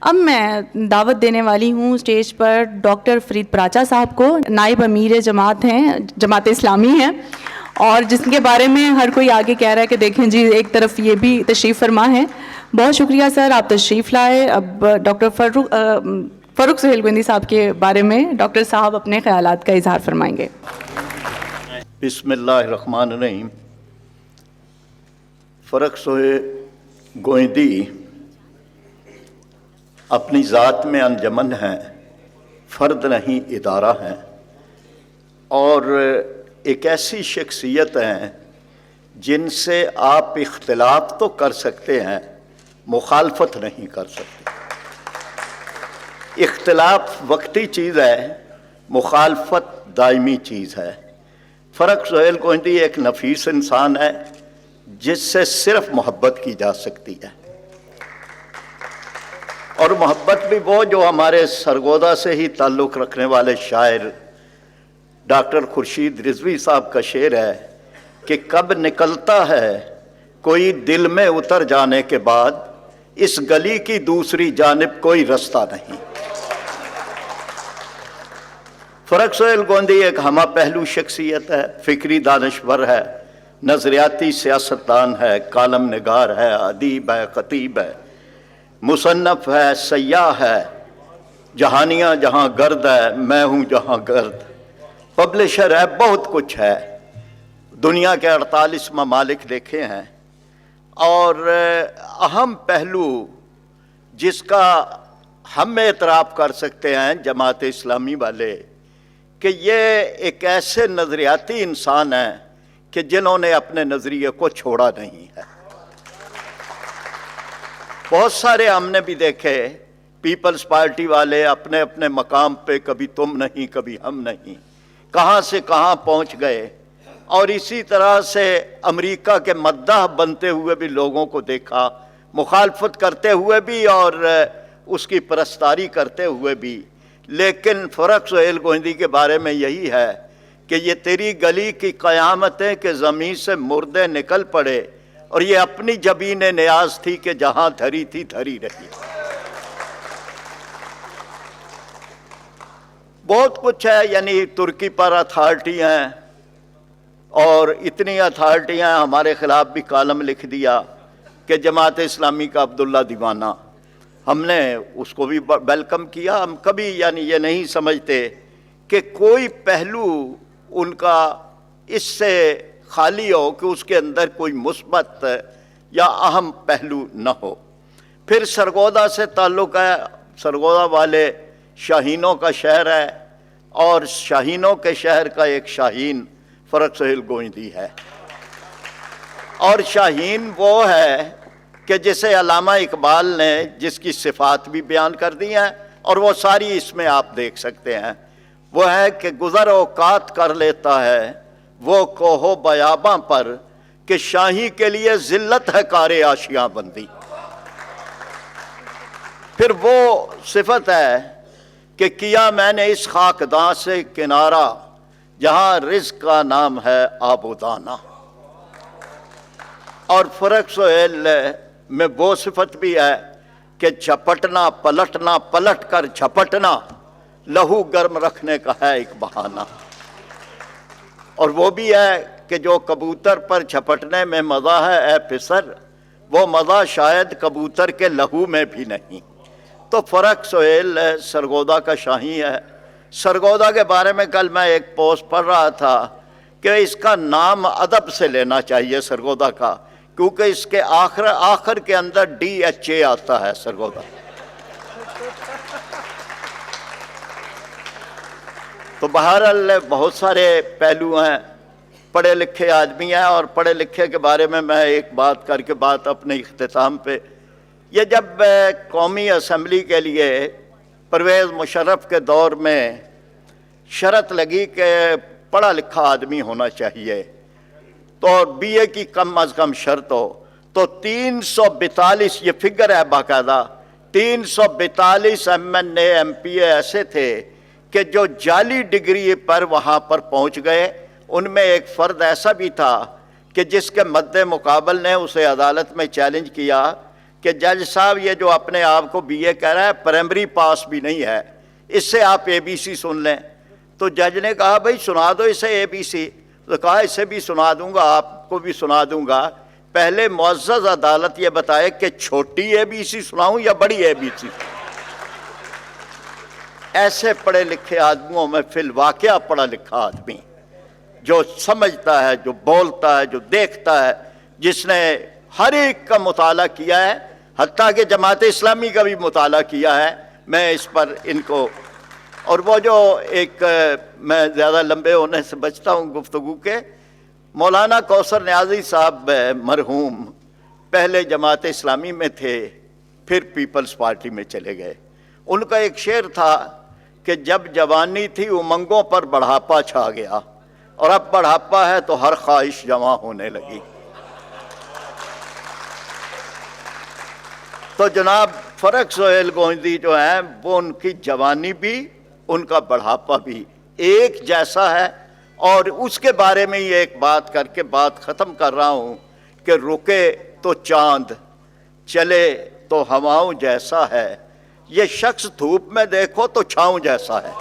اب میں دعوت دینے والی ہوں اسٹیج پر ڈاکٹر فرید پراچا صاحب کو، نائب امیر جماعت ہیں، جماعت اسلامی ہیں، اور جس کے بارے میں ہر کوئی آگے کہہ رہا ہے کہ دیکھیں جی ایک طرف یہ بھی تشریف فرما ہے۔ بہت شکریہ سر، آپ تشریف لائے۔ اب ڈاکٹر فاروق سہیل گوندی صاحب کے بارے میں ڈاکٹر صاحب اپنے خیالات کا اظہار فرمائیں گے۔ بسم اللہ الرحمن الرحیم۔ فاروق سہیل گوندی اپنی ذات میں انجمن ہیں، فرد نہیں ادارہ ہیں، اور ایک ایسی شخصیت ہیں جن سے آپ اختلاف تو کر سکتے ہیں، مخالفت نہیں کر سکتے۔ اختلاف وقتی چیز ہے، مخالفت دائمی چیز ہے۔ فاروق سہیل گوندی ایک نفیس انسان ہے جس سے صرف محبت کی جا سکتی ہے، اور محبت بھی وہ جو ہمارے سرگودا سے ہی تعلق رکھنے والے شاعر ڈاکٹر خورشید رضوی صاحب کا شعر ہے کہ کب نکلتا ہے کوئی دل میں اتر جانے کے بعد، اس گلی کی دوسری جانب کوئی رستہ نہیں۔ فاروق سہیل گوندی ایک ہمہ پہلو شخصیت ہے، فکری دانشور ہے، نظریاتی سیاستدان ہے، کالم نگار ہے، ادیب ہے، خطیب ہے، مصنف ہے، سیاح ہے، جہانیاں جہاں گرد ہے، میں ہوں جہاں گرد، پبلشر ہے، بہت کچھ ہے۔ دنیا کے 48 ممالک دیکھے ہیں، اور اہم پہلو جس کا ہم اعتراف کر سکتے ہیں جماعت اسلامی والے کہ یہ ایک ایسے نظریاتی انسان ہیں کہ جنہوں نے اپنے نظریے کو چھوڑا نہیں ہے۔ بہت سارے ہم نے بھی دیکھے پیپلز پارٹی والے اپنے اپنے مقام پہ، کبھی تم نہیں کبھی ہم نہیں، کہاں سے کہاں پہنچ گئے، اور اسی طرح سے امریکہ کے مداح بنتے ہوئے بھی لوگوں کو دیکھا، مخالفت کرتے ہوئے بھی اور اس کی پرستاری کرتے ہوئے بھی۔ لیکن فاروق سہیل گوندی کے بارے میں یہی ہے کہ یہ تیری گلی کی قیامتیں کہ زمین سے مردے نکل پڑے، اور یہ اپنی جبین نیاز تھی کہ جہاں دھری تھی دھری رہی۔ بہت کچھ ہے، یعنی ترکی پر اتھارٹی ہیں، اور اتنی اتھارٹیاں ہمارے خلاف بھی کالم لکھ دیا کہ جماعت اسلامی کا عبداللہ دیوانہ، ہم نے اس کو بھی ویلکم کیا۔ ہم کبھی یعنی یہ نہیں سمجھتے کہ کوئی پہلو ان کا اس سے خالی ہو کہ اس کے اندر کوئی مثبت یا اہم پہلو نہ ہو۔ پھر سرگودا سے تعلق ہے، سرگودا والے شاہینوں کا شہر ہے، اور شاہینوں کے شہر کا ایک شاہین فاروق سہیل گوندی ہے۔ اور شاہین وہ ہے کہ جسے علامہ اقبال نے جس کی صفات بھی بیان کر دی ہیں، اور وہ ساری اس میں آپ دیکھ سکتے ہیں، وہ ہے کہ گزر اوقات کر لیتا ہے وہ کوہو بیاباں پر، کہ شاہی کے لیے ذلت ہے کار آشیاں بندی۔ پھر وہ صفت ہے کہ کیا میں نے اس خاکداں سے کنارہ، جہاں رزق کا نام ہے آب و دانہ۔ اور فاروق سہیل میں وہ صفت بھی ہے کہ جھپٹنا پلٹنا، پلٹ کر جھپٹنا، لہو گرم رکھنے کا ہے ایک بہانہ۔ اور وہ بھی ہے کہ جو کبوتر پر جھپٹنے میں مزہ ہے اے پسر، وہ مزہ شاید کبوتر کے لہو میں بھی نہیں۔ تو فاروق سہیل سرگودا کا شاہی ہے۔ سرگودا کے بارے میں کل میں ایک پوسٹ پڑھ رہا تھا کہ اس کا نام ادب سے لینا چاہیے سرگودا کا، کیونکہ اس کے آخر کے اندر DHA آتا ہے سرگودا۔ تو بہرحال بہت سارے پہلو ہیں، پڑھے لکھے آدمی ہیں، اور پڑھے لکھے کے بارے میں ایک بات کر کے بات اپنے اختتام پہ، یہ جب قومی اسمبلی کے لیے پرویز مشرف کے دور میں شرط لگی کہ پڑھا لکھا آدمی ہونا چاہیے، تو BA کی کم از کم شرط ہو، تو 342 یہ فگر ہے باقاعدہ، 342 MNA MPA ایسے تھے کہ جو جعلی ڈگری پر وہاں پر پہنچ گئے۔ ان میں ایک فرد ایسا بھی تھا کہ جس کے مد مقابل نے اسے عدالت میں چیلنج کیا کہ جج صاحب یہ جو اپنے آپ کو بی اے کہہ رہا ہے پرائمری پاس بھی نہیں ہے, اس سے آپ اے بی سی سن لیں. تو جج نے کہا بھائی سنا دو اسے اے بی سی. تو کہا اسے بھی سنا دوں گا, آپ کو بھی سنا دوں گا, پہلے معزز عدالت یہ بتائے کہ چھوٹی اے بی سی سناؤں یا بڑی اے بی سی. ایسے پڑھے لکھے آدمیوں میں فی الواقعہ پڑھا لکھا آدمی جو سمجھتا ہے, جو بولتا ہے, جو دیکھتا ہے, جس نے ہر ایک کا مطالعہ کیا ہے, حتیٰ کہ جماعت اسلامی کا بھی مطالعہ کیا ہے. میں اس پر ان کو, اور وہ جو ایک, میں زیادہ لمبے ہونے سے بچتا ہوں گفتگو کے, مولانا کوثر نیازی صاحب مرحوم پہلے جماعت اسلامی میں تھے, پھر پیپلز پارٹی میں چلے گئے. ان کا ایک شعر تھا کہ جب جوانی تھی امنگوں پر بڑھاپا چھا گیا, اور اب بڑھاپا ہے تو ہر خواہش جمع ہونے لگی. تو جناب فرق سہیل گوہندی جو ہیں وہ ان کی جوانی بھی ان کا بڑھاپا بھی ایک جیسا ہے. اور اس کے بارے میں ہی ایک بات کر کے بات ختم کر رہا ہوں کہ رکے تو چاند چلے تو ہواؤں جیسا ہے, یہ شخص دھوپ میں دیکھو تو چھاؤں جیسا ہے.